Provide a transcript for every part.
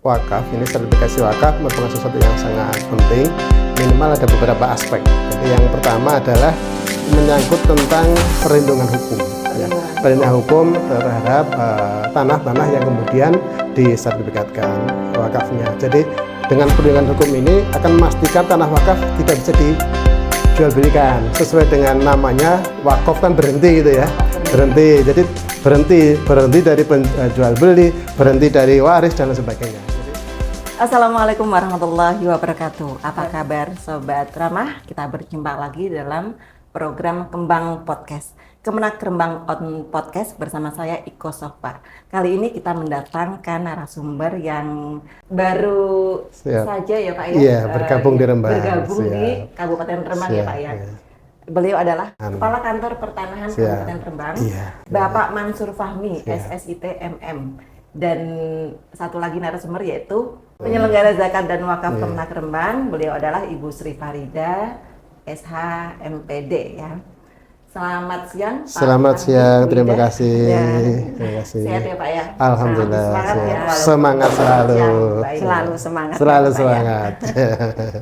wakaf, ini sertifikasi wakaf merupakan sesuatu yang sangat penting, minimal ada beberapa aspek. Jadi yang pertama adalah menyangkut tentang perlindungan hukum, ya. Perlindungan hukum terhadap tanah-tanah yang kemudian disertifikatkan wakafnya. Jadi dengan perlindungan hukum ini akan memastikan tanah wakaf tidak bisa dijual belikan, sesuai dengan namanya wakaf kan berhenti gitu ya, berhenti. Jadi berhenti dari penjual beli, berhenti dari waris dan sebagainya. Assalamualaikum warahmatullahi wabarakatuh. Apa kabar Sobat Ramah? Kita berjumpa lagi dalam program Kembang Podcast, Kemenak Rembang On Podcast bersama saya Iko Sofa. Kali ini kita mendatangkan narasumber yang baru saja ya Pak ya? Iya, bergabung di Rembang. Bergabung di Kabupaten Rembang ya Pak ya? Beliau adalah Kepala Kantor Pertanahan Kabupaten Rembang, Bapak Mansur Fahmi, SSIT MM. Dan satu lagi narasumber yaitu penyelenggara zakat dan wakaf Kemenak Rembang. Beliau adalah Ibu Sri Farida, SH MPD ya. Selamat siang Pak. Selamat siang, terima kasih. Terima kasih. Sehat ya Pak ya? Alhamdulillah. Semangat ya. Semangat selalu. Selalu semangat. Selalu ya, semangat. Ya.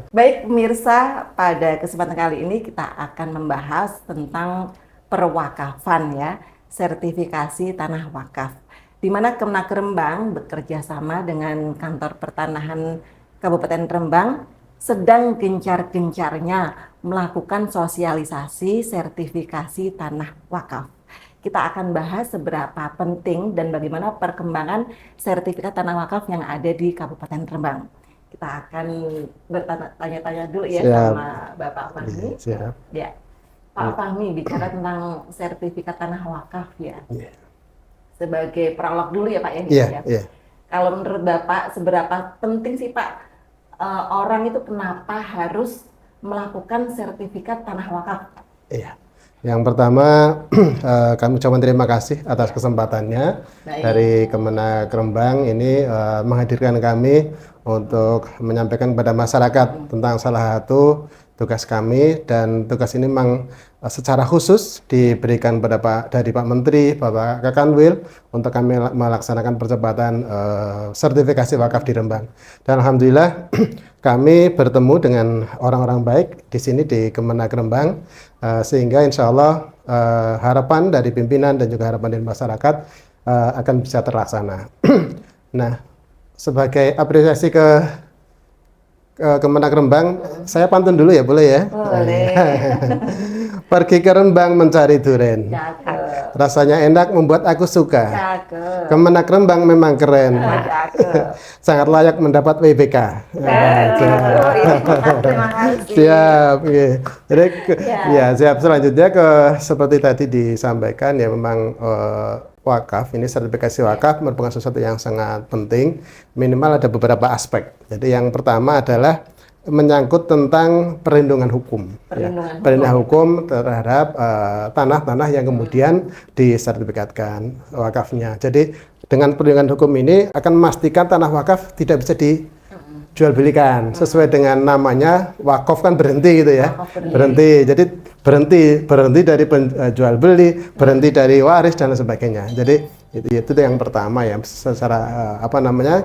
Baik pemirsa, pada kesempatan kali ini kita akan membahas tentang perwakafan ya, sertifikasi tanah wakaf. Di mana Kemenak Rembang bekerja sama dengan Kantor Pertanahan Kabupaten Rembang sedang gencar-gencarnya melakukan sosialisasi sertifikasi tanah wakaf. Kita akan bahas seberapa penting dan bagaimana perkembangan sertifikat tanah wakaf yang ada di Kabupaten Rembang. Kita akan bertanya-tanya dulu ya sama Bapak Fahmi. Ya, Pak Fahmi, bicara tentang sertifikat tanah wakaf ya. Sebagai prolog dulu ya Pak ya. Kalau menurut Bapak seberapa penting sih Pak orang itu kenapa harus melakukan sertifikat tanah wakaf? Iya. Yang pertama kami ucapkan terima kasih atas kesempatannya dari Kemenak Rembang ini menghadirkan kami untuk menyampaikan kepada masyarakat tentang salah satu tugas kami, dan tugas ini memang secara khusus diberikan dari Pak Menteri, Bapak Kakanwil, untuk kami melaksanakan percepatan sertifikasi wakaf di Rembang. Dan alhamdulillah kami bertemu dengan orang-orang baik di sini di Kemenak Rembang, sehingga insya Allah harapan dari pimpinan dan juga harapan dari masyarakat akan bisa terlaksana. Nah, sebagai apresiasi ke Kemenak Rembang, saya pantun dulu ya, boleh ya? Boleh. Pergi ke Rembang mencari duren. Rasanya enak, membuat aku suka. Kemenak Rembang memang keren. Sangat layak mendapat WBK. Terima kasih. Siap. Jadi siap. Selanjutnya seperti tadi disampaikan ya, memang wakaf, ini sertifikasi wakaf merupakan sesuatu yang sangat penting, minimal ada beberapa aspek. Jadi yang pertama adalah menyangkut tentang perlindungan hukum. Perlindungan hukum terhadap tanah-tanah yang kemudian disertifikatkan wakafnya. Jadi dengan perlindungan hukum ini akan memastikan tanah wakaf tidak bisa dijual belikan, sesuai dengan namanya wakaf kan berhenti gitu ya. Berhenti. Jadi berhenti dari penjual beli, berhenti dari waris dan sebagainya. Jadi itu yang pertama ya, secara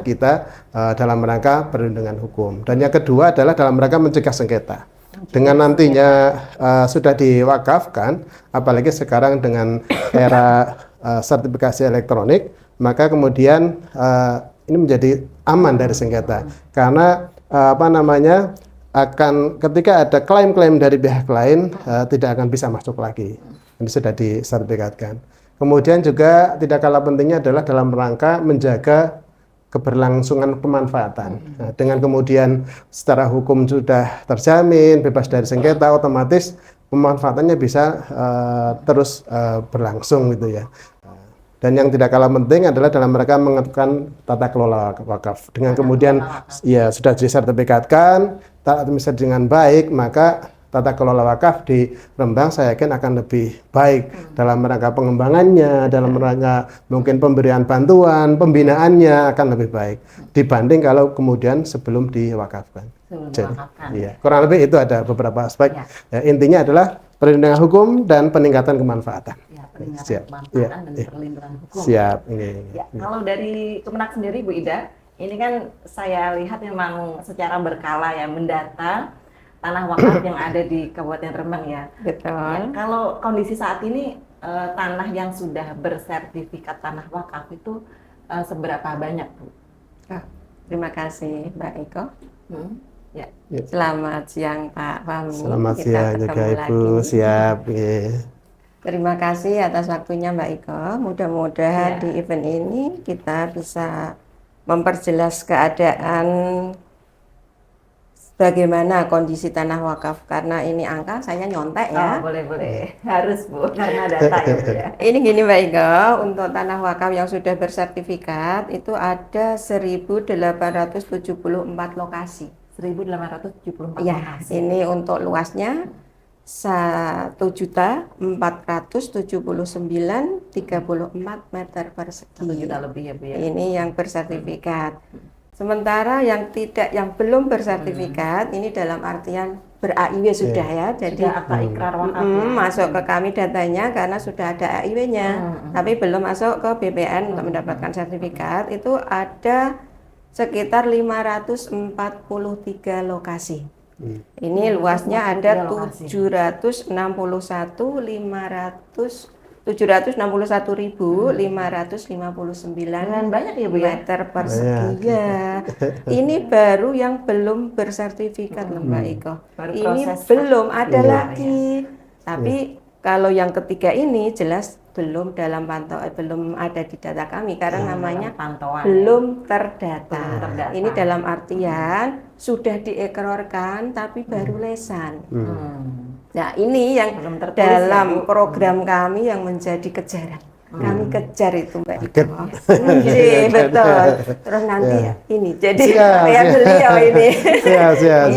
kita dalam rangka perlindungan hukum. Dan yang kedua adalah dalam rangka mencegah sengketa. Dengan nantinya sudah diwakafkan, apalagi sekarang dengan era sertifikasi elektronik, maka kemudian ini menjadi aman dari sengketa. Karena akan ketika ada klaim-klaim dari pihak lain tidak akan bisa masuk lagi. Ini sudah disertifikatkan. Kemudian juga tidak kalah pentingnya adalah dalam rangka menjaga keberlangsungan pemanfaatan. Nah, dengan kemudian secara hukum sudah terjamin bebas dari sengketa, otomatis pemanfaatannya bisa terus berlangsung gitu ya. Dan yang tidak kalah penting adalah dalam mereka menentukan tata kelola wakaf. Dengan kemudian sudah disertifikatkan, misalnya dengan baik, maka tata kelola wakaf di Rembang saya yakin akan lebih baik dalam rangka pengembangannya, dalam rangka mungkin pemberian bantuan, pembinaannya akan lebih baik dibanding kalau kemudian sebelum diwakafkan. Kurang lebih itu ada beberapa aspek. Ya, intinya adalah perlindungan hukum dan peningkatan kemanfaatan. Peningkatan kemanfaatan dan perlindungan hukum. Siap. Kalau dari Kemenak sendiri Bu Ida, Ini kan saya lihat memang secara berkala ya mendata tanah wakaf yang ada di Kabupaten Rembang ya. Betul. Ya, kalau kondisi saat ini tanah yang sudah bersertifikat tanah wakaf itu seberapa banyak, Bu? Oh, terima kasih Mbak Eko. Ya. Selamat siang Pak Fahmi. Selamat Kita siang juga ketemu Ibu, lagi. siap. Yeah. Terima kasih atas waktunya Mbak Iko. Mudah-mudahan Ya. di event ini kita bisa memperjelas keadaan bagaimana kondisi tanah wakaf, karena ini angka saya nyontek ya. Oh, boleh. Harus, Bu, karena data ya, Bu ya. Ini gini Mbak Iko, untuk tanah wakaf yang sudah bersertifikat itu ada 1.874 lokasi. 1.874 Ya, lokasi. ini untuk luasnya 1.479,34 meter 1 persegi. juta lebih ya, Bu ya. Ini yang bersertifikat. Sementara yang belum bersertifikat ini dalam artian ber-AIW sudah ya. Jadi Sudah akta ikrar wakaf ya. masuk ke kami datanya karena sudah ada AIW-nya. Tapi belum masuk ke BPN untuk mendapatkan sertifikat. Itu ada sekitar 543 lokasi. Ini luasnya ada 761.559 Dengan banyak ya, Bu ya. meter persegi. Ya. Ini baru yang belum bersertifikat loh Mbak Iko. Baru Ini proses belum ada Iya. lagi. Tapi kalau yang ketiga ini jelas belum dalam belum ada di data kami karena namanya Pantauan. belum terdata. Belum terdata. Ini dalam artian sudah diekrorkan tapi baru lesan. Nah, ini yang Belum tertulis dalam ya, Bu. program kami yang menjadi kejaran. Kami kejar itu Mbak Iko. Target. Iya, betul. Terus nanti ini jadi Siap, ya siap. beliau ini. Siap. Iya.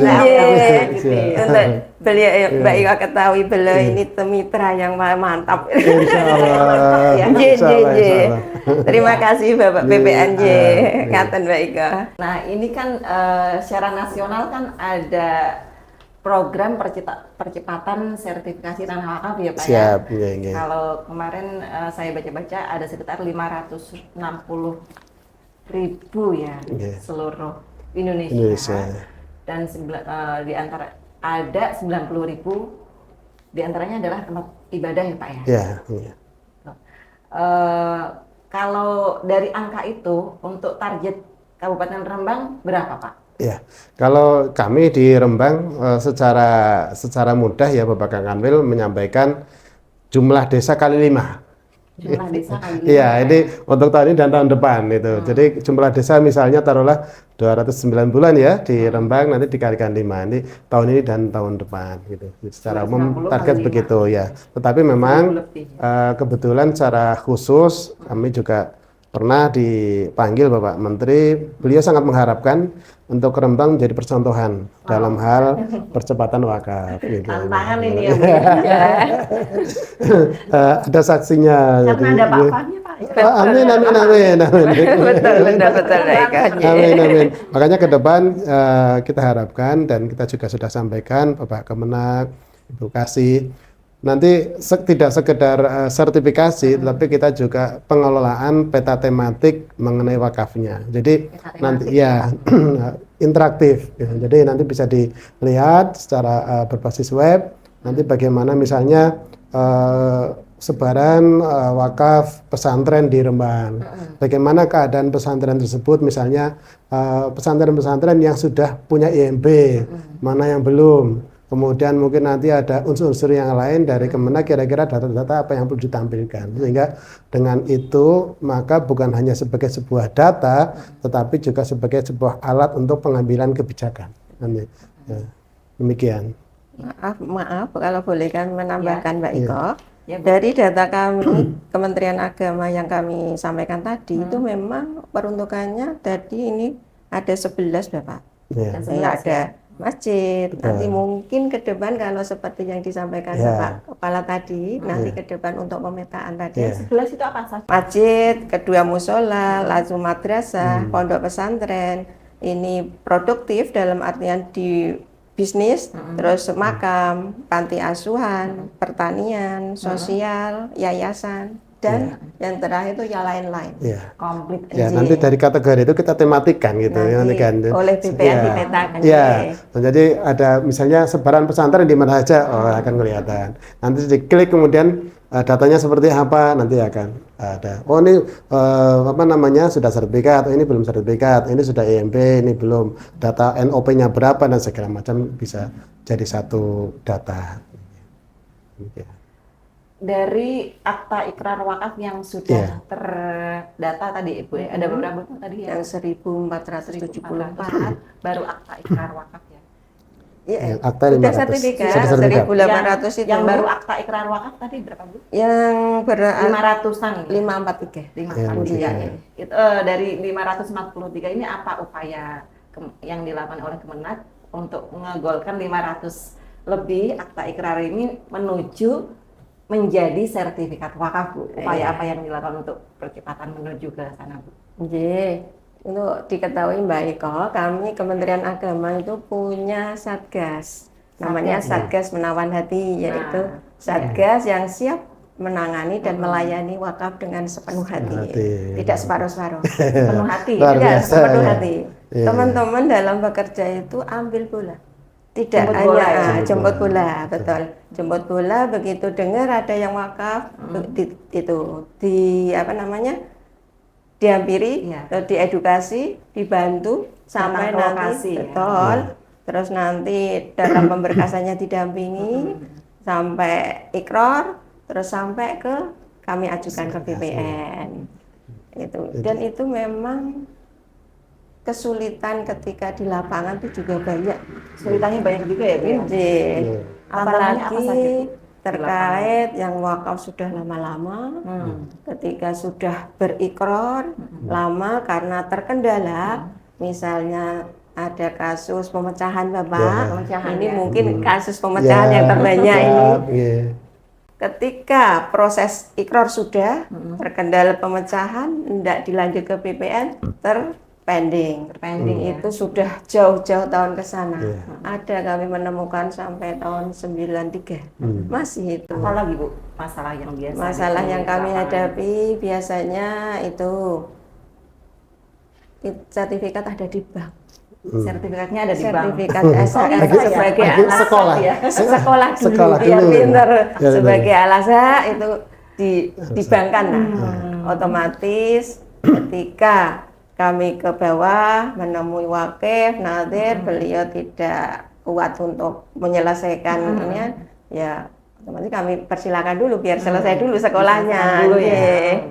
Untuk beliau Mbak Iko ketahui beliau ini mitra yang mantap. Insya Allah. Ya, Insya Allah, insya Allah. Terima kasih Bapak BPNJ. Iya. Ngaten Mbak Iko. Nah, ini kan secara nasional kan ada program percepatan sertifikasi tanah wakaf ya Pak Siap, ya. iya. Kalau kemarin saya baca-baca ada sekitar 560.000 ya Iya. seluruh Indonesia. Dan di antara ada 90.000 di antaranya adalah tempat ibadah ya Pak ya. Iya. Kalau dari angka itu untuk target Kabupaten Rembang berapa Pak? Ya, kalau kami di Rembang secara mudah ya Bapak Kang Kanwil menyampaikan jumlah desa kali 5. Jumlah desa kali Iya, ini untuk tahun ini dan tahun depan itu. Jadi jumlah desa misalnya taruhlah 209 bulan ya di Rembang, nanti dikalikan 5. Ini tahun ini dan tahun depan gitu. Jadi secara umum 290 target kali begitu ya. Tetapi memang lebih, kebetulan secara khusus kami juga pernah dipanggil Bapak Menteri, beliau sangat mengharapkan untuk Rembang menjadi percontohan dalam hal percepatan wakaf. Gitu. Tantangan ini ya Bu ya. Ada saksinya. Karena ada Pak Fahmi Pak. Amin. Betul Mbak Iko. Amin. Makanya ke depan kita harapkan dan kita juga sudah sampaikan Bapak Kemenak, Ibu Kasih, nanti tidak sekedar sertifikasi, tapi kita juga pengelolaan peta tematik mengenai wakafnya. Jadi nanti ya interaktif. Ya. Jadi nanti bisa dilihat secara berbasis web. Nanti bagaimana misalnya sebaran wakaf pesantren di Rembang. Bagaimana keadaan pesantren tersebut, misalnya pesantren-pesantren yang sudah punya IMB, mana yang belum. Kemudian mungkin nanti ada unsur-unsur yang lain dari Kemenak, kira-kira data-data apa yang perlu ditampilkan. Sehingga dengan itu maka bukan hanya sebagai sebuah data, tetapi juga sebagai sebuah alat untuk pengambilan kebijakan. Ya, demikian. Maaf kalau boleh kan menambahkan Mbak Iko. Ya, Bu. Dari data kami Kementerian Agama yang kami sampaikan tadi itu memang peruntukannya tadi ini ada 11 Bapak. Ya. Ada masjid. Nanti mungkin ke depan kalau seperti yang disampaikan Bapak Kepala tadi, nanti ke depan untuk pemetaan tadi. 11 itu apa saja? Masjid, kedua musola, lalu madrasah, pondok pesantren. Ini produktif dalam artian di bisnis, terus makam, panti asuhan, pertanian, sosial, yayasan. dan yang terakhir itu yang lain-lain. Iya. Komplit. Ya, nanti dari kategori itu kita tematikan gitu. Nanti kan. oleh BPN dipetakan. Ya, jadi ada misalnya sebaran pesantren di mana saja, akan kelihatan. Nanti diklik kemudian datanya seperti apa, nanti akan ada. Oh ini apa namanya sudah sertifikat, oh, ini belum sertifikat, ini sudah IMB, ini belum. Data NOP-nya berapa dan segala macam bisa jadi satu data. Ya. Dari akta ikrar wakaf yang sudah terdata tadi Ibu ya, ada beberapa tadi ya? Yang 1474 baru akta ikrar wakaf ya. Iya, Akta sudah 500. sertifikat Sudah sertifikat. 1800 itu. Yang baru akta ikrar wakaf tadi berapa Bu? Yang 500-an ini. 543. 543 ya. Itu dari 543 ini apa upaya yang dilakukan oleh Kemenak untuk mengegolkan 500 lebih akta ikrar ini menuju menjadi sertifikat wakaf Bu? Upaya apa yang dilakukan untuk percepatan menuju ke sana Bu? Oke, untuk diketahui Mbak Iko, kami Kementerian Agama itu punya satgas, namanya Satgas Menawan Hati, yaitu satgas yang siap menangani dan melayani wakaf dengan sepenuh hati, tidak separuh-separuh, sepenuh hati, tidak sepenuh hati. Teman-teman dalam bekerja itu ambil bola. Tidak Jemput hanya bola ya? jemput bola, betul. Jemput bola begitu dengar ada yang wakaf apa namanya? Dihampiri, diedukasi, dibantu sampai nanti lokasi, betul. Terus nanti dalam pemberkasannya didampingi sampai ikrar, terus sampai ke kami ajukan ke BPN. Dan itu memang kesulitan ketika di lapangan itu juga banyak. Kesulitannya banyak juga ya Bu? Apalagi terkait yang wakaf sudah lama-lama, ketika sudah berikrar lama karena terkendala, misalnya ada kasus pemecahan Bapak, ini mungkin kasus pemecahan yang terbanyak ini. Ketika proses ikrar sudah terkendala pemecahan, tidak dilanjut ke BPN, pending itu sudah jauh-jauh tahun ke sana. Ada kami menemukan sampai tahun 93 masih itu. Apa lagi Bu masalah yang biasa? Masalah yang kami hadapi biasanya itu sertifikat ada di bank. Sertifikatnya ada di bank. Sertifikat SHM sebagai alat sekolah. Sekolah dulu biar pinter. Sebagai alasan itu dibankkan otomatis ketika kami ke bawah menemui wakif, nadir, beliau tidak kuat untuk menyelesaikan ini ya otomatis kami persilakan dulu biar selesai dulu sekolahnya dulu ya.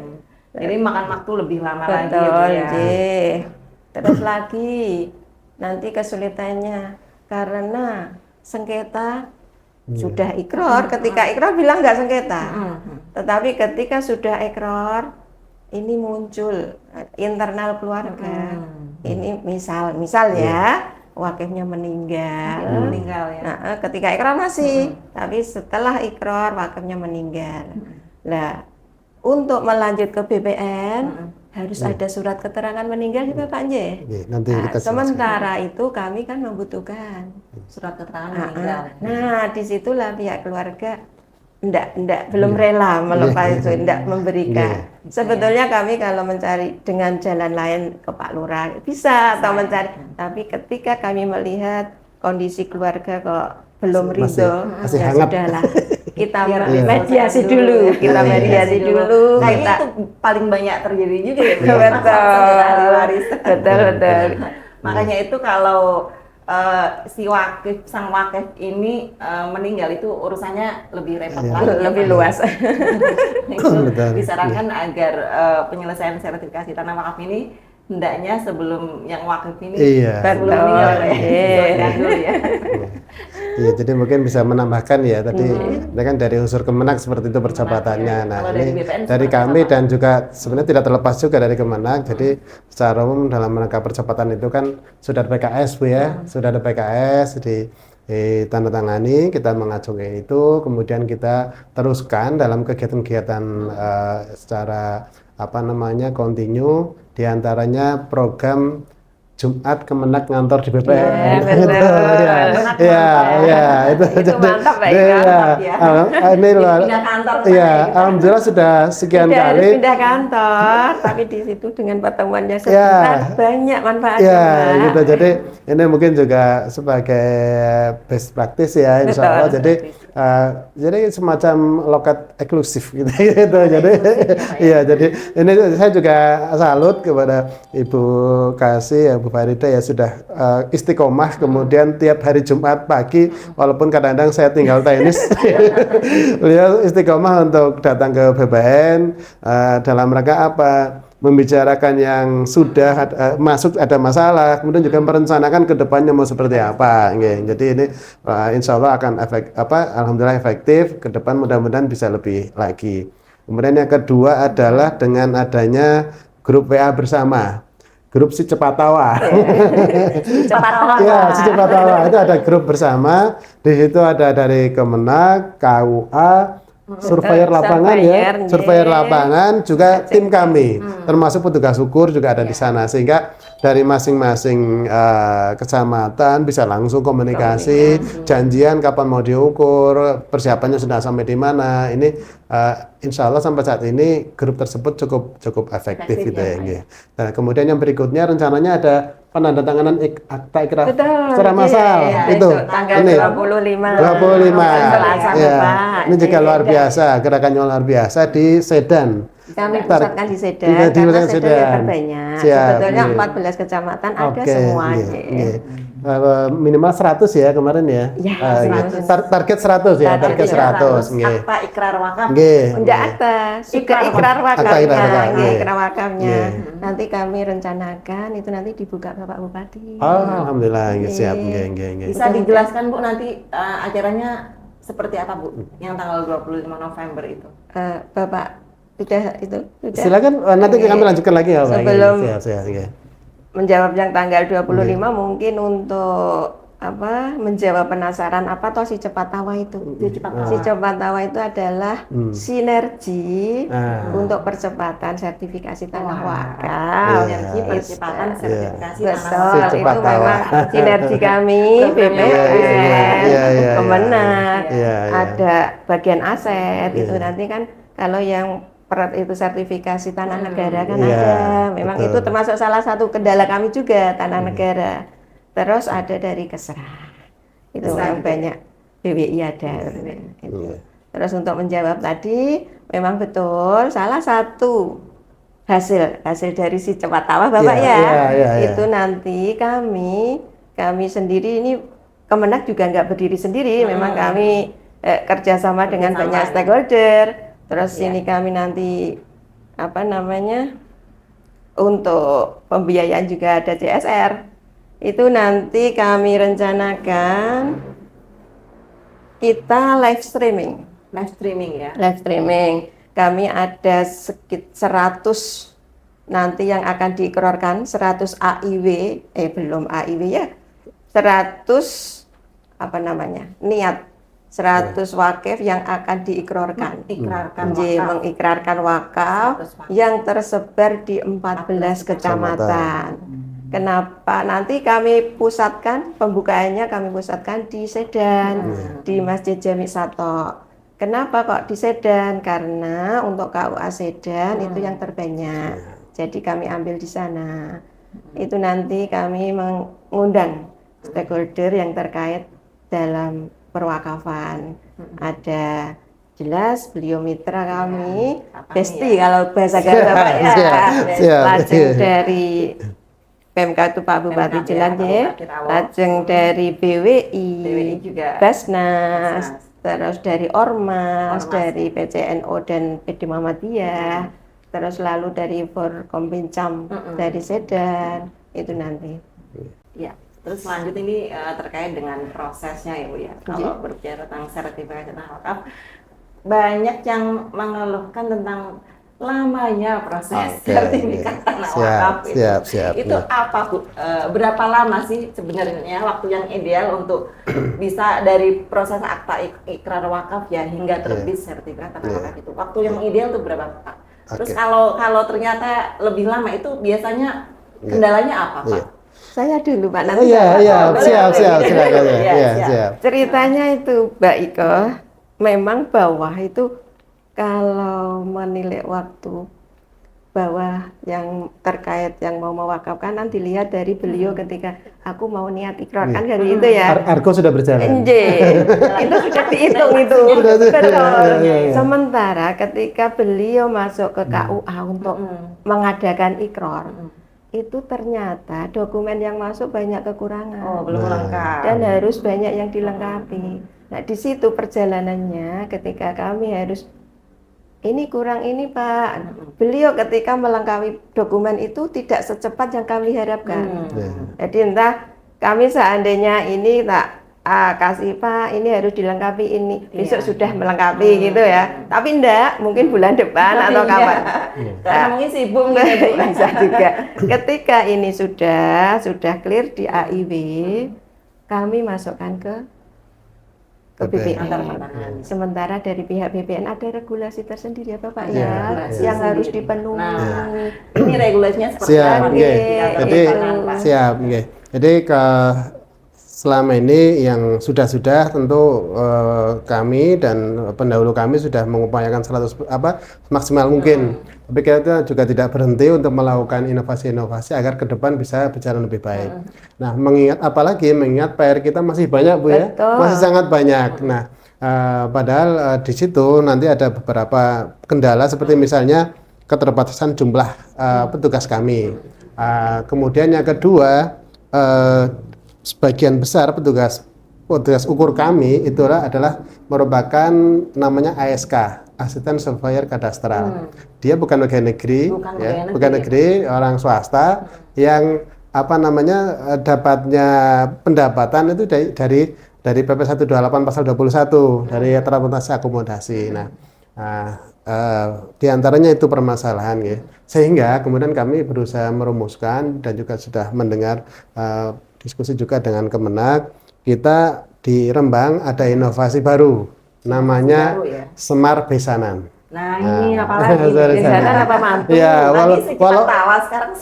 Jadi makan waktu lebih lama betul, lagi ya. Terus lagi nanti kesulitannya karena sengketa sudah ikrar, ketika ikrar bilang nggak sengketa, tetapi ketika sudah ikrar ini muncul internal keluarga. Ini misal ya wakifnya meninggal ya. Nah, ketika ikrar masih, tapi setelah ikrar wakifnya meninggal. Nah, untuk melanjut ke BPN harus ada surat keterangan meninggal ya Pak Nje. Nanti kita sementara itu kami kan membutuhkan surat keterangan meninggal. Nah, disitulah pihak keluarga belum rela melepas itu, memberikan. Sebetulnya kami kalau mencari dengan jalan lain ke Pak Lurah bisa atau mencari, tapi ketika kami melihat kondisi keluarga kok belum ridho, ya sudahlah. Kita mediasi dulu, kita mediasi dulu. Nah, itu paling banyak terjadi juga ya. Betul. Makanya itu kalau si wakif, sang wakif ini meninggal itu urusannya lebih repot lagi, lebih luas. Disarankan agar penyelesaian sertifikasi tanah wakaf ini hendaknya sebelum yang wakif ini sebelum meninggal ya. Iya, jadi mungkin bisa menambahkan ya tadi kan dari unsur Kemenak seperti itu perjabatannya. Nah, ini dari kami dan juga sebenarnya tidak terlepas juga dari Kemenak. Jadi secara umum dalam rangka percepatan itu kan sudah ada PKS Bu ya, sudah ada PKS ditandatangani, kita mengajukan itu, kemudian kita teruskan dalam kegiatan-kegiatan secara kontinu, diantaranya program Jumat Kemenak ngantor di BPN. Iya, Gitu, betul. ya, Kemenak ya, ngantor. ya, Itu mantap, Pak iya, Ikrar. Mantap ya. ini luar, Pindah kantor iya, sana ya, kita. alhamdulillah sudah sekian Tidak harus kali. pindah kantor, tapi di situ dengan pertemuannya Ya. sebentar banyak manfaatnya, Ya, Mbak. gitu. Jadi ini mungkin juga sebagai best practice ya, insya Betul. Allah. Jadi semacam loket eksklusif gitu. Gitu. Jadi, iya. Jadi ini saya juga salut kepada Ibu Kasih, Bu Farida ya sudah istiqomah. Kemudian tiap hari Jumat pagi, walaupun kadang-kadang saya tinggal tenis, beliau istiqomah untuk datang ke BPN dalam rangka apa? Membicarakan yang sudah masuk ada masalah, kemudian juga merencanakan ke depannya mau seperti apa. Jadi ini insya Allah akan alhamdulillah efektif, ke depan mudah-mudahan bisa lebih lagi. Kemudian yang kedua adalah dengan adanya grup WA bersama, grup si cepat tawa. Cepat tawa. Ya, si cepat tawa itu ada grup bersama, di situ ada dari Kemenak, KUA, surveyor lapangan ya, surveyor lapangan juga tim kami, termasuk petugas ukur juga ada di sana, sehingga dari masing-masing kecamatan bisa langsung komunikasi, janjian kapan mau diukur, persiapannya sudah sampai di mana. Ini insya Allah sampai saat ini grup tersebut cukup efektif gitu ya. Nah, kemudian yang berikutnya rencananya ada penandatanganan akta ikraf secara massal itu tanggal ini 25 25 ya. Ini juga luar biasa, gerakannya luar biasa di Sedan. Kami pusatkan di Sedan, Di karena Sedan. Sedan yang terbanyak. Siap, Sebetulnya iya. 14 kecamatan ada Oke, semuanya. iya. Minimal 100 ya kemarin ya. Ya, Iya. 100. Target 100 ya, target 100. Nggih. Akta ikrar wakaf. Nggih. Enggak akta, juga ikrar Akta ikrar wakafnya, wakaf, nggih, iya. ikrar wakafnya. Iya. Nanti kami rencanakan itu nanti dibuka Bapak Bupati. Oh, alhamdulillah, nggih, siap, nggih. Bisa dijelaskan Bu nanti acaranya seperti apa Bu? Yang tanggal 25 November itu. Bapak sudah itu sudah. Silakan nanti kami lanjutkan lagi ya, Pak. Sebelum Siap, nggih. menjawab yang tanggal 25 mungkin untuk menjawab penasaran apa toh si cepat tawa itu. Si cepat tawa itu adalah sinergi untuk percepatan sertifikasi tanah wakaf. Sinergi percepatan sertifikasi tanah Betul, wakaf. Si cepat itu tawa. memang sinergi kami Programnya BPN, iya. Kemenak, Iya. ada bagian aset itu nanti kan kalau yang itu sertifikasi tanah negara kan Iya, ada. Memang betul. itu termasuk salah satu kendala kami juga tanah negara. Terus ada dari Kesra. Itu yang banyak BWI ada. Itu. Terus untuk menjawab tadi memang betul salah satu hasil dari si cepat tawa Bapak Iya. itu nanti kami sendiri ini Kemenak juga nggak berdiri sendiri, memang kami kerjasama dengan banyak stakeholder. Terus ini kami nanti untuk pembiayaan juga ada CSR. Itu nanti kami rencanakan kita live streaming. Live streaming ya. Live streaming. Kami ada sekitar 100 nanti yang akan diikrarkan, 100 AIW, belum AIW ya. 100 niat 100 wakif yang akan diikrarkan. Mengikrarkan wakaf yang tersebar di 14 kecamatan. Kenapa? Nanti kami pusatkan, pembukaannya kami pusatkan di Sedan, di Masjid Jami Sato. Kenapa kok di Sedan? Karena untuk KUA Sedan itu yang terbanyak. Jadi kami ambil di sana. Itu nanti kami mengundang stakeholder yang terkait dalam perwakafan. Ada jelas beliau mitra kami, Besti kalau bahasa gaul Bapak ya. Siap. Lajeng dari PMK itu Pak Bupati Jelan ya. Lajeng dari BWI juga. Basnas, terus dari Ormas, dari PCNO dan PD Muhammadiyah, terus lalu dari Forkompincam dari Sedan, itu nanti. Ya. Terus lanjut ini terkait dengan prosesnya ya Bu ya. Kalau berbicara tentang sertifikasi tanah wakaf, banyak yang mengeluhkan tentang lamanya proses sertifikasi tanah wakaf itu. Siap. Itu apa Bu? Berapa lama sih sebenarnya waktu yang ideal untuk bisa dari proses akta ikrar wakaf ya hingga terbit sertifikat tanah wakaf itu? Waktu yang ideal itu berapa Pak? Terus kalau ternyata lebih lama itu biasanya kendalanya apa Pak? Saya dulu Pak, Oh, nanti iya, Bapak. iya, boleh, siap, boleh. siap, silakan ya. Iya, Iya, siap. siap. Ceritanya itu Mbak Iko, memang bawah itu kalau menilai waktu bawah yang terkait yang mau mewakafkan kan dilihat dari beliau ketika aku mau niat ikrar kan gitu ya. Argo sudah berjalan. Nje, itu sudah dihitung itu. Sudah, Betul. iya. Sementara ketika beliau masuk ke KUA untuk mengadakan ikrar, itu ternyata dokumen yang masuk banyak kekurangan. Oh, belum lengkap. Dan harus banyak yang dilengkapi. Nah, di situ perjalanannya ketika kami harus ini kurang ini Pak. Beliau ketika melengkapi dokumen itu tidak secepat yang kami harapkan. Jadi entah kami seandainya ini tak kasih Pak, ini harus dilengkapi ini. Besok sudah melengkapi gitu ya. Tapi enggak, mungkin bulan depan atau kapan. Karena mungkin sibuk mungkin ya, Bu. Bisa juga. Ketika ini sudah clear di AIW, kami masukkan ke BPN. Sementara dari pihak BPN ada regulasi tersendiri ya Bapak Iya, ya, yang harus dipenuhi. Nah, ini regulasinya seperti Siap, apa? nggih. Diatur Jadi di tangan, Pak. siap, nggih. Jadi selama ini yang sudah tentu kami dan pendahulu kami sudah mengupayakan maksimal mungkin. Tapi kita juga tidak berhenti untuk melakukan inovasi-inovasi agar ke depan bisa berjalan lebih baik. Nah, mengingat PR kita masih banyak Bu ya, Betul. masih sangat banyak. Nah, padahal di situ nanti ada beberapa kendala seperti misalnya keterbatasan jumlah petugas kami. Kemudian yang kedua, sebagian besar petugas ukur kami adalah merupakan namanya ASK, Asisten Surveyor Kadastral. Dia bukan pegawai negeri, bukan negeri, orang swasta yang dapatnya pendapatan itu dari PP 128 pasal 21 dari transportasi akomodasi. Nah, di antaranya itu permasalahan ya. Sehingga kemudian kami berusaha merumuskan dan juga sudah mendengar diskusi juga dengan Kemenak. Kita di Rembang ada inovasi baru namanya Semar Besanan. Nah, ini apalagi Besanan apa mantu? Ya, tawa sekarang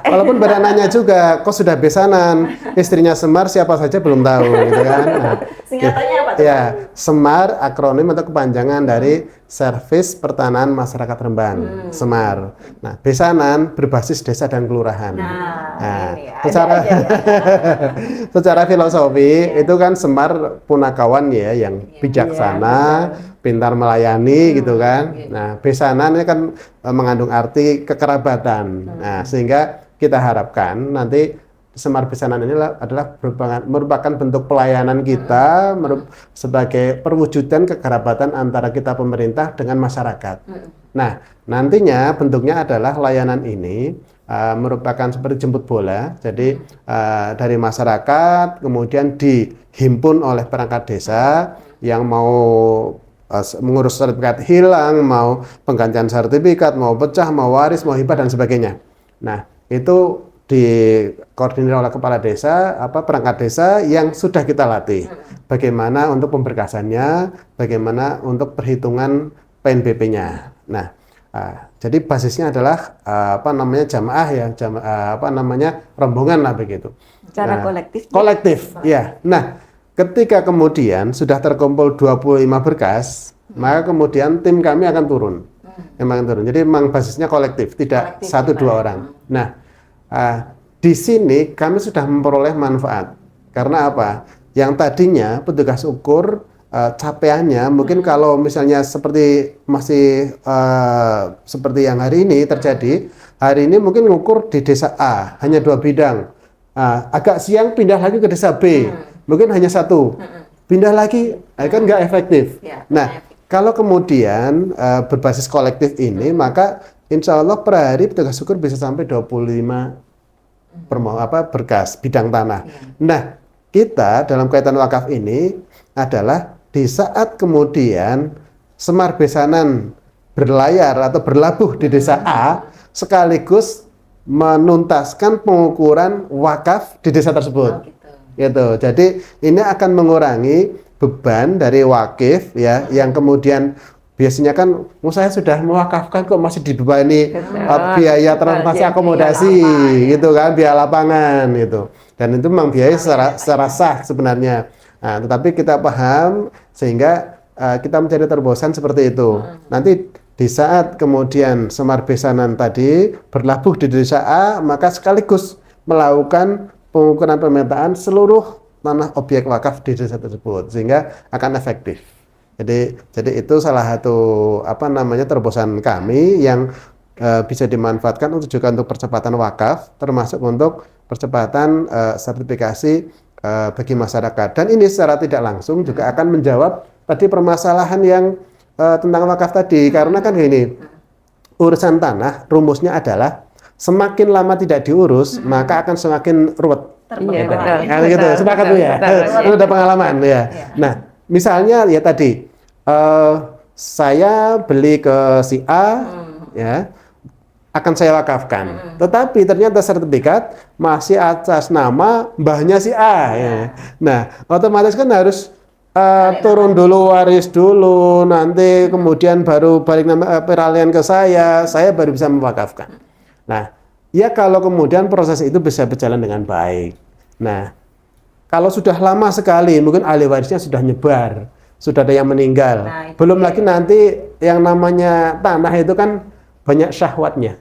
walaupun berananya juga kok sudah besanan, istrinya Semar siapa saja belum tahu gitu kan. Nah, singkatannya apa tuh? ya, Semar akronim atau kepanjangan dari Servis Pertanahan Masyarakat Rembang, Semar. Nah, besanan berbasis desa dan kelurahan. Nah, ini secara filosofi itu kan Semar punakawan ya yang bijaksana, pintar melayani gitu kan. Nah, besanan ini kan mengandung arti kekerabatan. Nah, sehingga kita harapkan nanti Semar Besanan ini adalah merupakan bentuk pelayanan kita sebagai perwujudan kekerabatan antara kita pemerintah dengan masyarakat. Nah, nantinya bentuknya adalah layanan ini merupakan seperti jemput bola. Jadi dari masyarakat kemudian dihimpun oleh perangkat desa yang mau mengurus sertifikat hilang, mau penggantian sertifikat, mau pecah, mau waris, mau hibah dan sebagainya. Nah, itu dikoordinir oleh kepala desa, perangkat desa yang sudah kita latih. Bagaimana untuk pemberkasannya, bagaimana untuk perhitungan PNBP-nya. Nah, jadi basisnya adalah jamaah ya, rombongan lah begitu. Secara kolektif, ya. Nah, ketika kemudian sudah terkumpul 25 berkas, maka kemudian tim kami akan turun. Jadi memang basisnya kolektif, tidak 1-2 orang. Nah, di sini kami sudah memperoleh manfaat. Karena apa? Yang tadinya petugas ukur capaiannya mungkin kalau misalnya masih seperti yang hari ini terjadi, hari ini mungkin ngukur di desa A hanya 2 bidang. Agak siang pindah lagi ke desa B, mungkin hanya 1. Pindah lagi, kan nggak efektif. Nah, kalau kemudian berbasis kolektif ini, maka insya Allah per hari petugas ukur bisa sampai 25 berkas bidang tanah. Nah, kita dalam kaitan wakaf ini adalah di saat kemudian Semar Besanan berlayar atau berlabuh di desa A, sekaligus menuntaskan pengukuran wakaf di desa tersebut. Gitu. Jadi ini akan mengurangi beban dari wakif ya, yang kemudian biasanya kan saya sudah mewakafkan kok masih dibebani biaya transportasi akomodasi gitu kan, biaya lapangan gitu. Dan itu memang biaya secara sah sebenarnya. Nah, tetapi kita paham sehingga kita mencari terobosan seperti itu. Nanti di saat kemudian Semar Besanan tadi berlabuh di desa A, maka sekaligus melakukan pengukuran pemetaan seluruh tanah objek wakaf di desa tersebut sehingga akan efektif. Jadi itu salah satu terobosan kami yang bisa dimanfaatkan juga untuk percepatan wakaf, termasuk untuk percepatan sertifikasi bagi masyarakat. Dan ini secara tidak langsung juga akan menjawab tadi permasalahan yang tentang wakaf tadi, karena kan gini, urusan tanah rumusnya adalah semakin lama tidak diurus maka akan semakin ruwet. Iya, betul. Nah, gitu, sepakat tuh ya. Itu udah pengalaman ya. Nah, misalnya ya tadi saya beli ke si A, ya, akan saya wakafkan. Tetapi ternyata sertifikat masih atas nama mbahnya si A. Ya. Nah, otomatis kan harus turun dulu, waris dulu, nanti kemudian baru balik nama peralihan ke saya baru bisa mewakafkan. Nah, ya kalau kemudian proses itu bisa berjalan dengan baik. Nah, kalau sudah lama sekali, mungkin ahli warisnya sudah nyebar, sudah ada yang meninggal. Nah, belum lagi nanti yang namanya tanah itu kan banyak syahwatnya.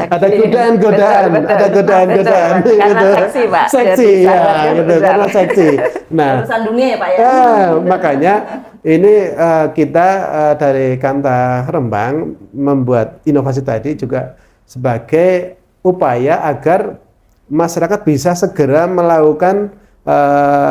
Ada godaan-godaan, ada godaan-godaan. Karena seksi, Pak. Seksi, ya, gitu, karena seksi. Nah, urusan dunia ya, Pak ya. Makanya ini kita dari Kanta Rembang membuat inovasi tadi juga sebagai upaya agar masyarakat bisa segera melakukan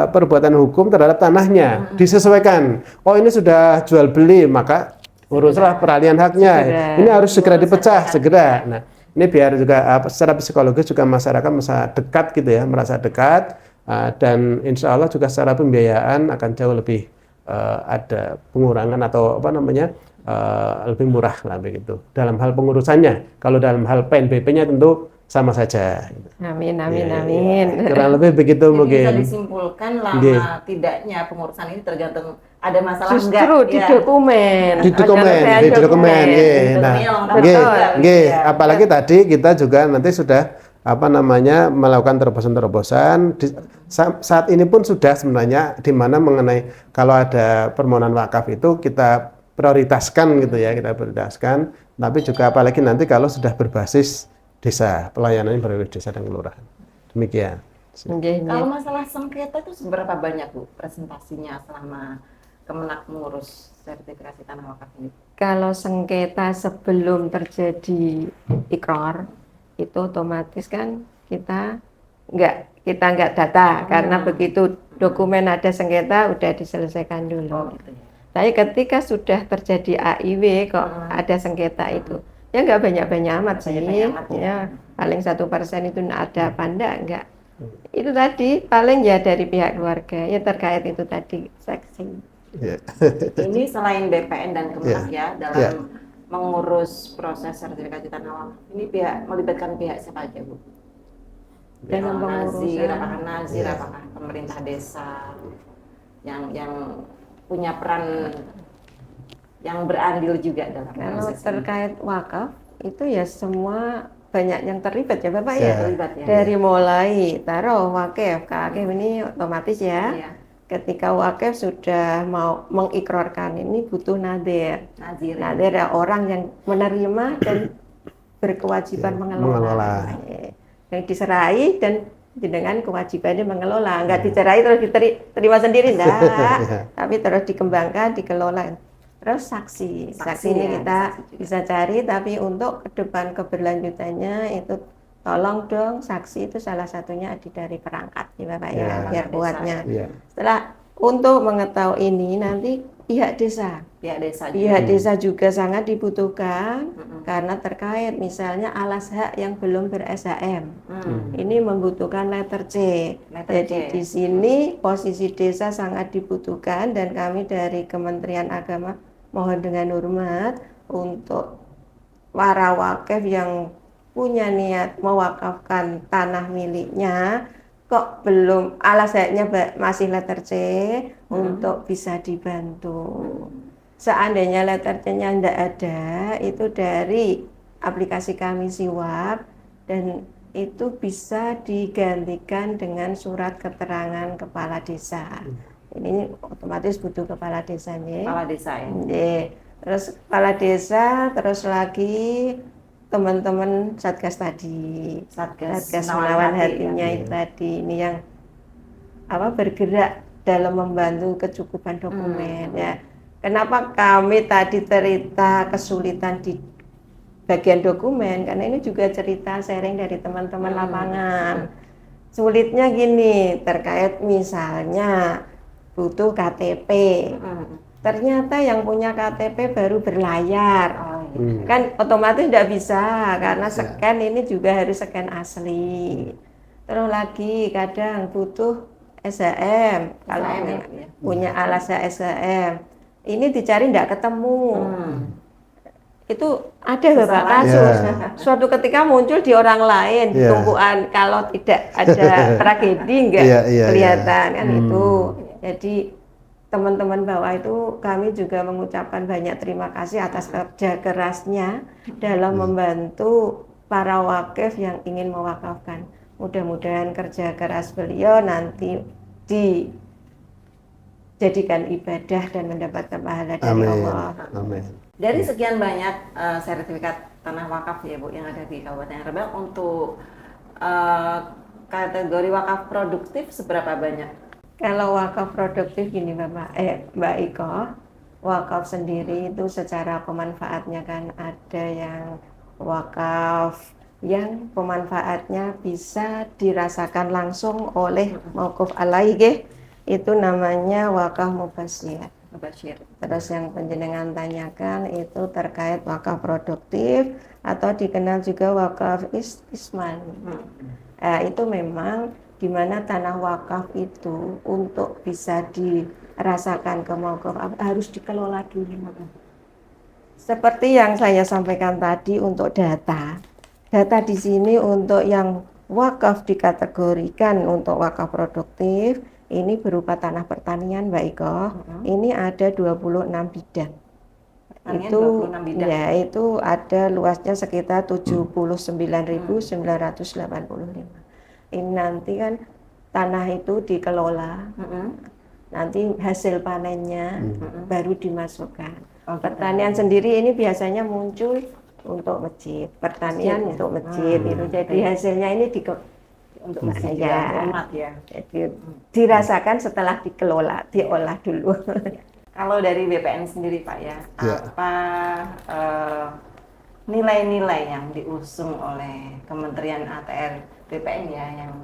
perbuatan hukum terhadap tanahnya, disesuaikan. Oh, ini sudah jual beli, maka uruslah peralihan haknya. Ini harus segera dipecah, segera. Nah, ini biar juga secara psikologis juga masyarakat merasa dekat gitu ya, merasa dekat, dan insya Allah juga secara pembiayaan akan jauh lebih ada pengurangan atau lebih murah lah begitu. Dalam hal pengurusannya, kalau dalam hal PNBP-nya tentu sama saja. Amin. Kurang lebih begitu. Jadi mungkin. bisa disimpulkan lama tidaknya pengurusan ini tergantung ada masalah Justru enggak di ya. dokumen. Di dokumen. Nah, apalagi tadi kita juga nanti sudah melakukan terobosan-terobosan. Saat ini pun sudah sebenarnya di mana mengenai kalau ada permohonan wakaf itu kita prioritaskan gitu ya, tapi juga apalagi nanti kalau sudah berbasis desa, pelayanannya berbasis desa dan kelurahan. Demikian. Kalau masalah sengketa itu seberapa banyak Bu presentasinya selama Kemenak mengurus sertifikasi tanah wakaf ini? Kalau sengketa sebelum terjadi ikrar itu otomatis kan kita nggak data karena begitu dokumen ada sengketa udah diselesaikan dulu. Gitu ya. Tapi ketika sudah terjadi AIW kok ada sengketa itu ya nggak banyak amat sih, ya paling 1% itu ada apa enggak. Itu tadi paling ya dari pihak keluarga ya terkait itu tadi seksi. Ini selain BPN dan Kemenak ya dalam mengurus proses sertifikasi tanah wakaf ini melibatkan pihak siapa aja Bu? Dalam Nazir, apakah pemerintah desa yang punya peran yang berandil juga dalam kalau proses terkait wakaf itu ya semua banyak yang terlibat ya Bapak terlibat ya. Dari mulai taruh wakaf ini otomatis ya. Ketika wakaf sudah mau mengikrarkan ini butuh nadir ya orang yang menerima dan berkewajiban mengelola. Yang diserahi dan dengan kewajibannya mengelola, nggak dicerai terus diterima sendiri enggak, tapi terus dikembangkan, dikelola. Terus saksi ini kita bisa cari, tapi untuk ke depan keberlanjutannya itu tolong dong saksi itu salah satunya dari perangkat ya Bapak ya biar kuatnya. Setelah untuk mengetahui ini nanti pihak desa juga sangat dibutuhkan karena terkait misalnya alas hak yang belum ber-SHM. Ini membutuhkan letter C. Jadi di sini posisi desa sangat dibutuhkan dan kami dari Kementerian Agama mohon dengan hormat untuk para wakaf yang punya niat mewakafkan tanah miliknya kok belum alas haknya masih letter C untuk bisa dibantu. seandainya letter C-nya tidak ada, itu dari aplikasi kami Siwap, dan itu bisa digantikan dengan surat keterangan kepala desa. Ini otomatis butuh kepala desanya. Kepala desa ya. Nggih. Terus kepala desa, terus lagi teman-teman Satgas tadi. Satgas menawan hatinya itu tadi. Ini yang bergerak dalam membantu kecukupan dokumen ya. Kenapa kami tadi cerita kesulitan di bagian dokumen? Karena ini juga cerita sharing dari teman-teman lapangan. Sulitnya gini, terkait misalnya butuh KTP. Ternyata yang punya KTP baru berlayar. Kan otomatis tidak bisa karena scan ini juga harus scan asli. Terus lagi kadang butuh SHM, kalau punya alas SHM. Ini dicari tidak ketemu. Itu ada beberapa kasus. Suatu ketika muncul di orang lain, di tumpuan. Kalau tidak ada tragedi enggak kelihatan kan itu. Jadi teman-teman bawah itu kami juga mengucapkan banyak terima kasih atas kerja kerasnya dalam membantu para wakif yang ingin mewakafkan. Mudah-mudahan kerja keras beliau nanti dijadikan ibadah dan mendapatkan pahala dari Allah. Amin. Dari sekian banyak sertifikat tanah wakaf ya Bu yang ada di Kabupaten Rembang, untuk kategori wakaf produktif seberapa banyak? Kalau wakaf produktif gini Mbak Iko, wakaf sendiri itu secara pemanfaatnya kan ada yang wakaf yang pemanfaatnya bisa dirasakan langsung oleh mauquf alaih, itu namanya wakaf mubasyir. Terus yang penjenengan tanyakan itu terkait wakaf produktif atau dikenal juga wakaf isman. Itu memang di mana tanah wakaf itu untuk bisa dirasakan ke mauquf harus dikelola dulu. Seperti yang saya sampaikan tadi untuk data di sini untuk yang wakaf dikategorikan untuk wakaf produktif ini berupa tanah pertanian Mbak Iko. Ini ada 26 bidang. Itu 26 bidang. Ya, itu ada luasnya sekitar 79.985. Ini nanti kan tanah itu dikelola. Nanti hasil panennya baru dimasukkan. Pertanian sendiri ini biasanya muncul untuk masjid, pertanian untuk masjid itu. Jadi hasilnya ini untuk masjid umat ya. Jadi dirasakan setelah dikelola, diolah dulu. Kalau dari BPN sendiri Pak ya, apa nilai-nilai yang diusung oleh Kementerian ATR BPN ya yang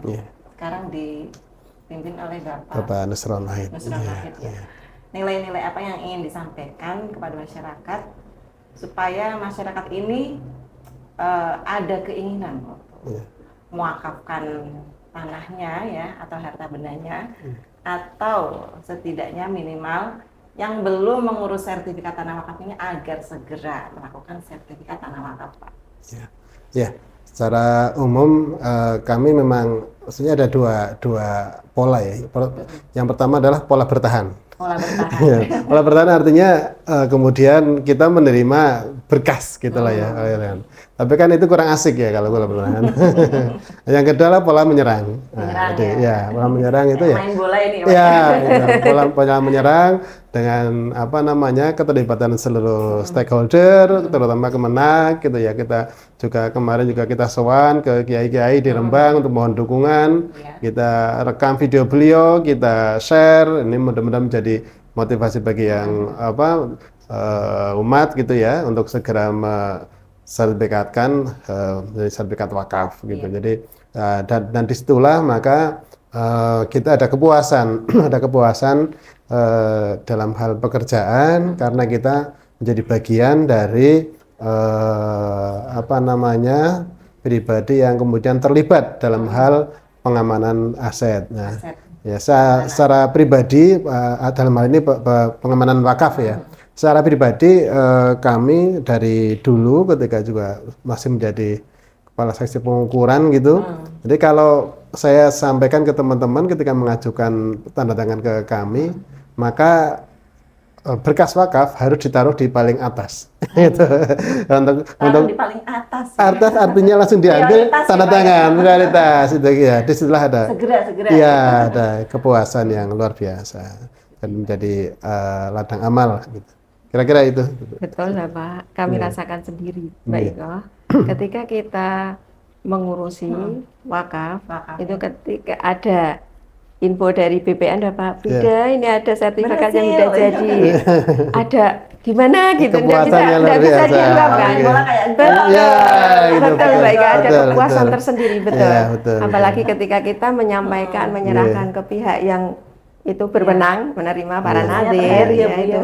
sekarang dipimpin oleh Bapak Nusron Wahid. Nilai-nilai apa yang ingin disampaikan kepada masyarakat supaya masyarakat ini ada keinginan untuk mewakafkan tanahnya ya atau harta bendanya, atau setidaknya minimal yang belum mengurus sertifikat tanah wakaf ini agar segera melakukan sertifikat tanah wakaf Pak. Ya, secara umum kami memang maksudnya ada dua pola ya. Yang pertama adalah pola bertahan. Pola bertahan artinya kemudian kita menerima berkas gitulah ya. Tapi kan itu kurang asik ya kalau pola bertahan. Yang kedua adalah pola menyerang. Pola menyerang itu ya. Main bola ini. Pola menyerang dengan keterlibatan seluruh stakeholder, terutama Kemenak gitu ya. Kita juga kemarin kita sowan ke kiai-kiai di Rembang untuk mohon dukungan. Kita rekam video beliau, kita share. Ini mudah-mudahan menjadi motivasi bagi yang umat gitu ya untuk segera sertifikatkan sertifikat wakaf gitu. Jadi dan disitulah maka kita ada kepuasan dalam hal pekerjaan karena kita menjadi bagian dari pribadi yang kemudian terlibat dalam hal pengamanan aset. Nah, ya secara pribadi dalam hal ini pengamanan wakaf ya. Secara pribadi kami dari dulu ketika juga masih menjadi kepala seksi pengukuran gitu. Jadi kalau saya sampaikan ke teman-teman ketika mengajukan tanda tangan ke kami, maka berkas wakaf harus ditaruh di paling atas. Itu untuk di paling atas. atas artinya langsung diambil Prioritas tanda ya, Pak, ya. tangan prioritas itu ya. Disitulah ada Segera. iya ada kepuasan yang luar biasa dan menjadi ladang amal gitu. Kira-kira itu. Betul lah Pak, kami Iya. rasakan sendiri Mbak Iya. Iko. Ketika kita mengurusi wakaf, Wakaf. itu ketika ada info dari BPN ada Pak Iya. Bida, ini ada sertifikat yang Berhasil. udah jadi, ada gimana gitu, Kepuasannya luar nggak bisa biasa. diungkapkan. Oke. Bola kayak Betul, Iya, gitu, betul betul. Mbak Ika, ada Betul, kepuasan betul. tersendiri betul. Iya, betul. Apalagi ketika kita menyampaikan, menyerahkan Iya. ke pihak yang itu berwenang menerima para Iya. nadir, Iya, ya Bu, itu.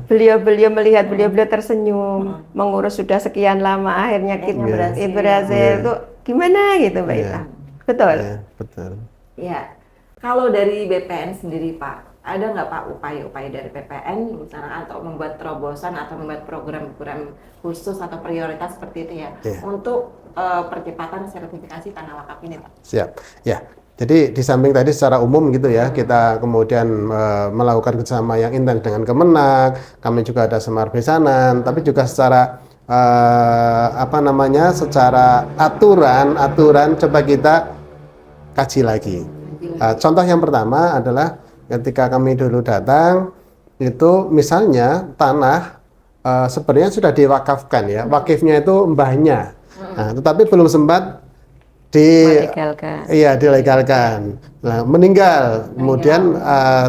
Iya. Beliau melihat beliau tersenyum, mengurus sudah sekian lama, akhirnya kita Akhirnya berhasil. Iya. Itu gimana gitu Mbak Iya. Ita? Betul. Iya, betul. Ya, kalau dari BPN sendiri Pak, ada nggak Pak upaya-upaya dari BPN misalnya atau membuat terobosan atau membuat program-program khusus atau prioritas seperti itu ya Iya. untuk percepatan sertifikasi tanah wakaf ini Pak? Siap. Ya. Jadi di samping tadi secara umum gitu ya, kita kemudian melakukan kerjasama yang intens dengan Kemenak, kami juga ada Semar Besanan, tapi juga secara secara aturan coba kita kaji lagi. Contoh yang pertama adalah ketika kami dulu datang itu misalnya tanah sebenarnya sudah diwakafkan ya, wakifnya itu mbahnya, tetapi belum sempat Melegalkan. iya dilegalkan. Nah, meninggal, kemudian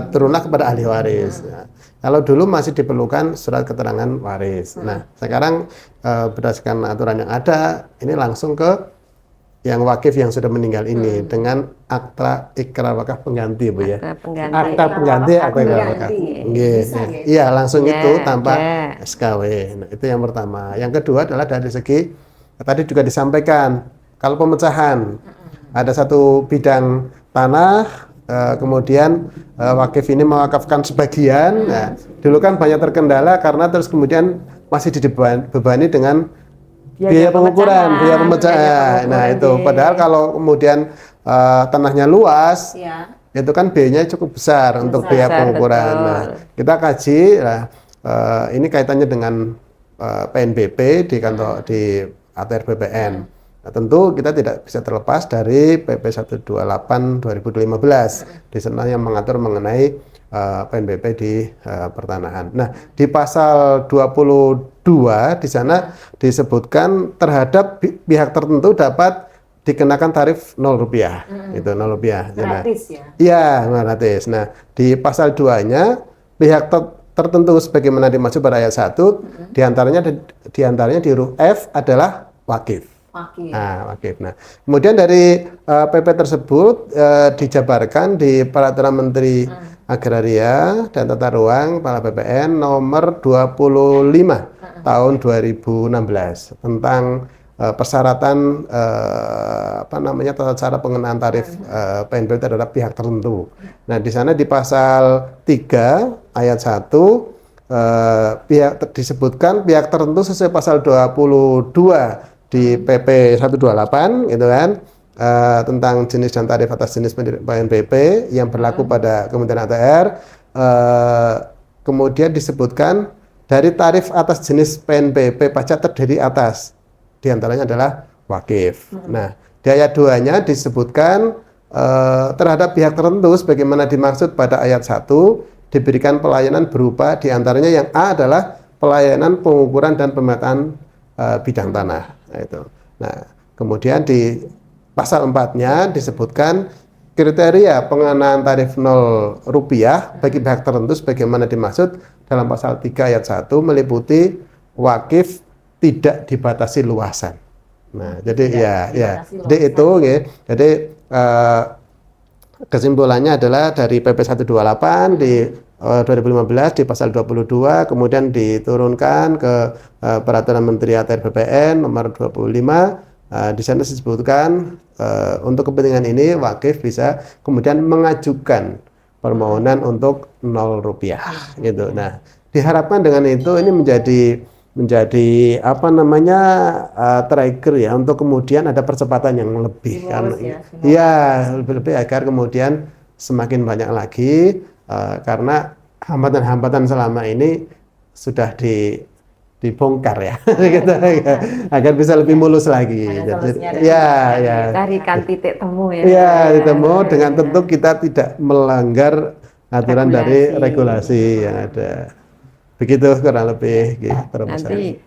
turunlah kepada ahli waris. Nah, kalau dulu masih diperlukan surat keterangan waris. Nah, sekarang berdasarkan aturan yang ada, ini langsung ke yang wakif yang sudah meninggal ini dengan akta ikrar wakaf pengganti, Bu ya. Akta pengganti. Akta pengganti, akta ikrar wakaf. Pengganti. Nggih, Bisa, nggih. ya? Iya, langsung Ya, itu tanpa ya. SKW. Nah, itu yang pertama. Yang kedua adalah dari segi tadi juga disampaikan kalau pemecahan ada satu bidang tanah kemudian wakif ini mewakafkan sebagian. Nah, dulu kan banyak terkendala karena terus kemudian masih dibebani dengan biaya pengukuran, biaya pemecahan. Nah, itu padahal kalau kemudian tanahnya luas Ya. itu kan biayanya cukup besar untuk biaya Besar, pengukuran. betul. Nah, kita kaji, ini kaitannya dengan PNBP di kantor di ATR BPN. Nah, tentu kita tidak bisa terlepas dari PP 128 2015 di sana yang mengatur mengenai PNBP di pertanahan. Nah, di pasal 22 di sana disebutkan terhadap pihak tertentu dapat dikenakan tarif Rp0, itu Rp0. Gratis ya? Iya, gratis. Nah, di pasal 2-nya pihak tertentu sebagaimana dimaksud pada ayat 1, diantaranya di huruf F adalah wakif. Wakif. Nah, wakif. Nah, kemudian dari PP tersebut dijabarkan di Peraturan Menteri Agraria dan Tata Ruang Kepala BPN nomor 25 tahun 2016 tentang persyaratan tata cara pengenaan tarif PNBP terhadap pihak tertentu. Nah, di sana di pasal 3 ayat 1 disebutkan pihak tertentu sesuai pasal 22 di PP 128 gitu kan, tentang jenis dan tarif atas jenis PNBP yang berlaku pada Kementerian ATR. Kemudian disebutkan dari tarif atas jenis PNBP pajak terdiri atas diantaranya adalah wakif. Nah, di ayat 2-nya disebutkan terhadap pihak tertentu sebagaimana dimaksud pada ayat 1 diberikan pelayanan berupa diantaranya yang A adalah pelayanan pengukuran dan pemetaan bidang tanah. Nah, kemudian di pasal 4-nya disebutkan kriteria pengenaan tarif Rp0 bagi pihak tertentu sebagaimana dimaksud dalam pasal 3 ayat 1 meliputi wakif tidak dibatasi luasan. Nah, jadi jadi itu ya. Jadi kesimpulannya adalah dari PP 128 di 2015 di pasal 22 kemudian diturunkan ke Peraturan Menteri ATR BPN nomor 25. Di sana disebutkan untuk kepentingan ini wakif bisa kemudian mengajukan permohonan untuk Rp0 gitu. Nah, diharapkan dengan itu ini menjadi trigger ya untuk kemudian ada percepatan yang lebih kan. Iya, lebih agar kemudian semakin banyak lagi karena hambatan-hambatan selama ini sudah dibongkar ya, gitu, ya, agar bisa lebih mulus lagi. Ada solusinya, ada Ya. Carikan titik temu ya. Ya, ditemu dengan tentu kita tidak melanggar aturan dari regulasi yang ada. Begitu kurang lebih gitu.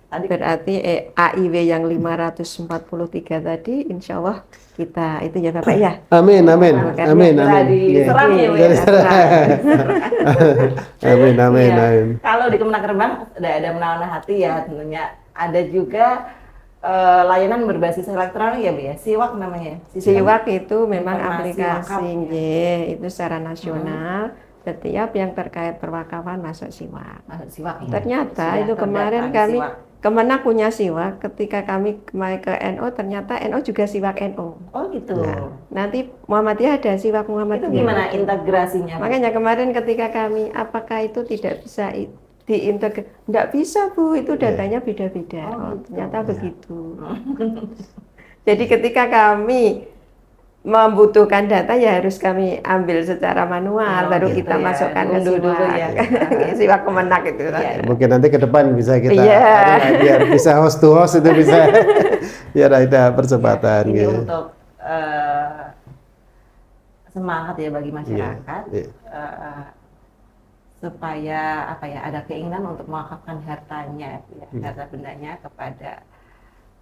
Nanti berarti AIW yang 543 tadi insya Allah kita itu ya Bapak ya. Amin. Diserang ya, Bu, ya. Amin. Iya. Kalau di Kemenaker Rembang ada menawar hati ya tentunya. Ada juga layanan berbasis elektronik ya Bu ya, Siwak namanya. Siwak itu memang Informasi aplikasi wakaf. nggih, itu secara nasional. Setiap yang terkait perwakafan masuk Siwak. Masuk Siwak. Ya. Ternyata Sudah itu kemarin terdaftar di kami Siwak. Kemenak punya Siwak, ketika kami kembali ke NO ternyata NO juga Siwak NO. Oh gitu. Nanti Muhammadiyah ada Siwak Itu Muhammadiyah. gimana integrasinya, Bu? Makanya kemarin ketika kami, apakah itu tidak bisa diintegrasi? Tidak bisa Bu, itu datanya beda-beda. Oh, ternyata begitu. Jadi ketika kami membutuhkan data ya harus kami ambil secara manual, baru gitu kita ya. masukkan ke Unduh dulu Siwak. ya. Siwak Kemenak itu. Mungkin nanti ke depan bisa kita Iya. biar bisa host to host itu bisa biar ada percepatan Ini gitu. untuk semangat ya bagi masyarakat supaya apa ya ada keinginan untuk mewakafkan hartanya ya, harta bendanya kepada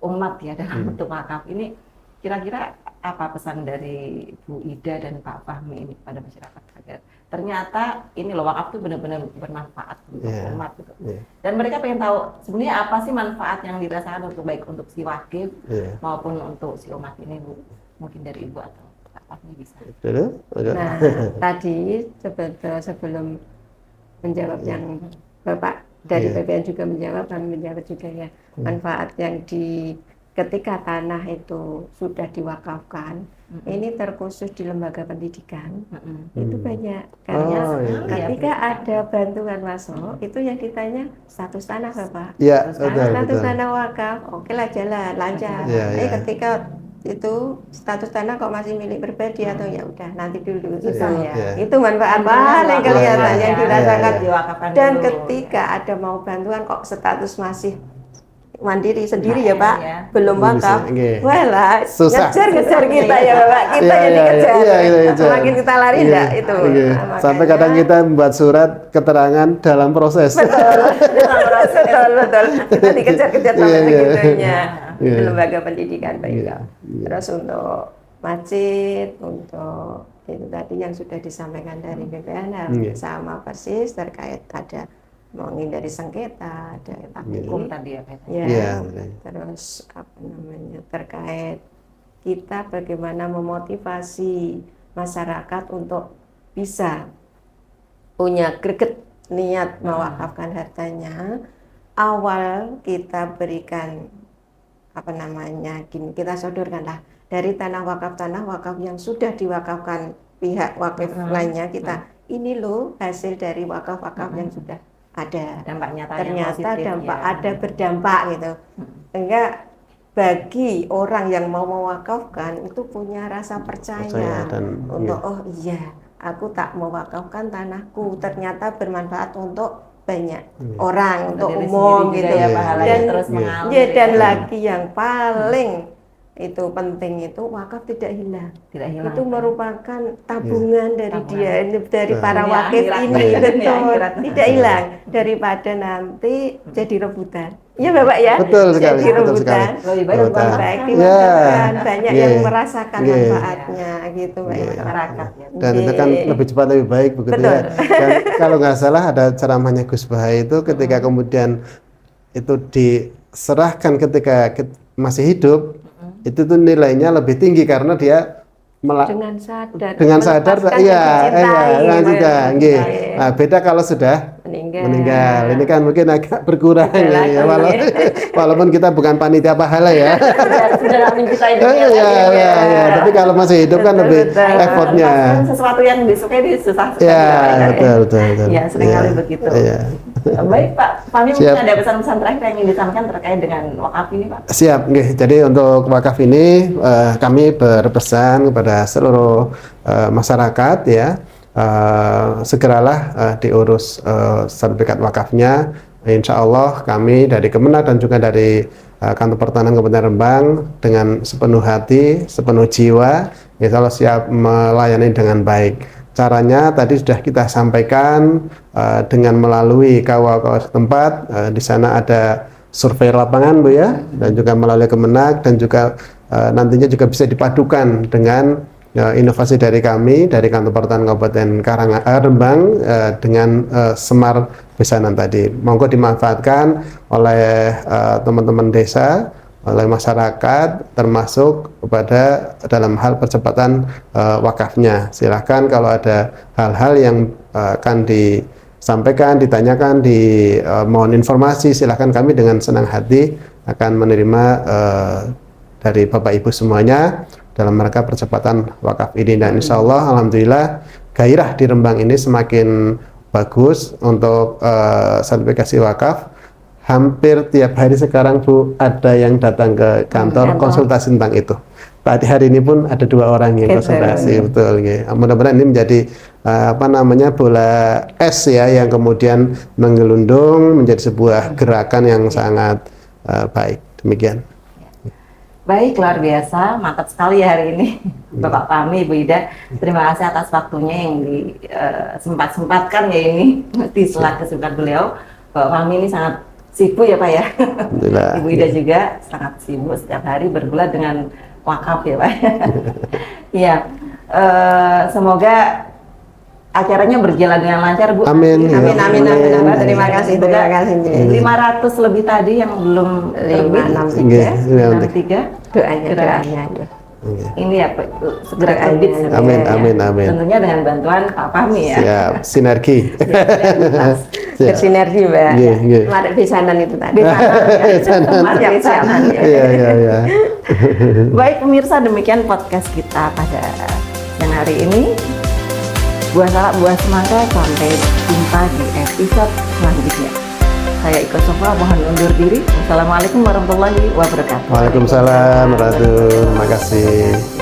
umat ya dalam bentuk wakaf. Ini kira-kira apa pesan dari Bu Ida dan Pak Fahmi ini kepada masyarakat agar ternyata ini loh wakaf itu benar-benar bermanfaat untuk umat gitu. Dan mereka pengen tahu sebenarnya apa sih manfaat yang dirasakan untuk baik untuk si wakif maupun untuk si umat ini Bu. Mungkin dari Ibu atau Pak Fahmi bisa. Nah, tadi sebelum menjawab yang Bapak dari BPN juga menjawab, kami menjawab juga ya manfaat yang ketika tanah itu sudah diwakafkan, ini terkhusus di lembaga pendidikan, itu banyak. Karena ketika ada bantuan masuk, itu yang ditanya status tanah Bapak. Ya, Status tanah wakaf, oke lah jalan, lancar. Ketika itu status tanah kok masih milik pribadi atau ya udah nanti dulu itu manfaat paling kelihatan yang dirasakan dan ketika ada mau bantuan kok status masih mandiri sendiri ya Pak, belum wakaf, walah ngejar kita ya Bapak, kita yang dikejar, semakin kita lari enggak itu. Sampai kadang kita membuat surat keterangan dalam proses. Betul, kita dikejar-kejar sampai segitunya di lembaga pendidikan Pak Yuda. Terus untuk masjid, untuk itu tadi yang sudah disampaikan dari BPN sama persis terkait ada menghindari sengketa, ada hukum tadi ya. Terus apa namanya terkait kita bagaimana memotivasi masyarakat untuk bisa punya greget niat mewakafkan hartanya. Awal kita berikan apa namanya gini, kita sodorkanlah dari tanah wakaf yang sudah diwakafkan pihak wakaf lainnya, kita ini loh hasil dari wakaf-wakaf yang sudah ada, dampak nyata ternyata dampak ada berdampak gitu, sehingga bagi orang yang mau mewakafkan itu punya rasa percaya untuk oh iya aku tak mewakafkan tanahku, ternyata bermanfaat untuk banyak orang, untuk umum gitu ya, dan terus mengalir dan lagi yang paling itu penting itu wakaf tidak hilang. Itu merupakan tabungan dari dia, dari para wakif ini, betul, tidak hilang daripada nanti jadi rebutan. Iya Bapak ya, betul sekali, jadi rebutan, lebih baik dimakan, banyak yang merasakan manfaatnya gitu Mbak masyarakat. Dan itu kan lebih cepat lebih baik begitu ya. Dan kalau nggak salah ada ceramahnya Gus Baha itu ketika kemudian itu diserahkan ketika masih hidup, itu tuh nilainya lebih tinggi karena dia dengan sadar nah, beda kalau sudah meninggal. Ini kan mungkin agak berkurang ya, walaupun kita bukan panitia pahala ya. Tapi kalau masih hidup kan lebih effortnya. Sesuatu yang disukai disusah. Betul. Ya, seringkali begitu. Baik Pak, Fahmi mungkin ada pesan-pesan terakhir yang ingin disampaikan terkait dengan wakaf ini Pak? Siap, jadi untuk wakaf ini kami berpesan kepada seluruh masyarakat ya, segeralah diurus sertifikat wakafnya. Insya Allah kami dari Kemenak dan juga dari Kantor Pertanahan Kabupaten Rembang dengan sepenuh hati, sepenuh jiwa, insya Allah siap melayani dengan baik. Caranya tadi sudah kita sampaikan dengan melalui KUA setempat. Di sana ada survei lapangan, Bu ya, dan juga melalui Kemenak, dan juga nantinya juga bisa dipadukan dengan inovasi dari kami dari Kantor Pertanahan Kabupaten Rembang dengan Semar Besanan tadi. Monggo dimanfaatkan oleh teman-teman desa, oleh masyarakat, termasuk kepada dalam hal percepatan wakafnya. Silahkan kalau ada hal-hal yang akan disampaikan, ditanyakan, mohon informasi, silahkan, kami dengan senang hati akan menerima dari Bapak Ibu semuanya dalam rangka percepatan wakaf ini. Dan insya Allah, alhamdulillah, gairah di Rembang ini semakin bagus untuk sertifikasi wakaf. Hampir tiap hari sekarang, Bu, ada yang datang ke kantor konsultasi tentang itu. Tadi hari ini pun ada 2 orang yang konsultasi, betul. Mudah-mudahan ini menjadi bola es ya, yang kemudian menggelundung menjadi sebuah gerakan yang sangat baik. Demikian. Baik, luar biasa, mantap sekali ya hari ini Bapak Fahmi, Ibu Ida. Terima kasih atas waktunya yang disempat-sempatkan ya ini di sela kesibukan beliau. Bapak Fahmi ini sangat sibuk ya Pak ya. Ibu Ida juga sangat sibuk, setiap hari bergulat dengan wakaf ya Pak. Iya, semoga acaranya berjalan dengan lancar, Bu. Amin. Amin, amin, amin, amin. Terima kasih, terima kasih. 500 lebih tadi yang belum terbit, 63. Doanya. Ini ya, segera terbit. Amin, amin, amin. Tentunya dengan bantuan Pak Fahmi ya. Siap, sinergi. Bersinergi, Mbak. Mari Besanan itu tadi. Mari Besanan. Iya. Baik pemirsa, demikian podcast kita pada siang hari ini. Buah salak, buah semangka, sampai jumpa di episode selanjutnya. Saya Iko Sofra, mohon undur diri. Wassalamualaikum warahmatullahi wabarakatuh. Waalaikumsalam warahmatullahi wabarakatuh. Terima kasih.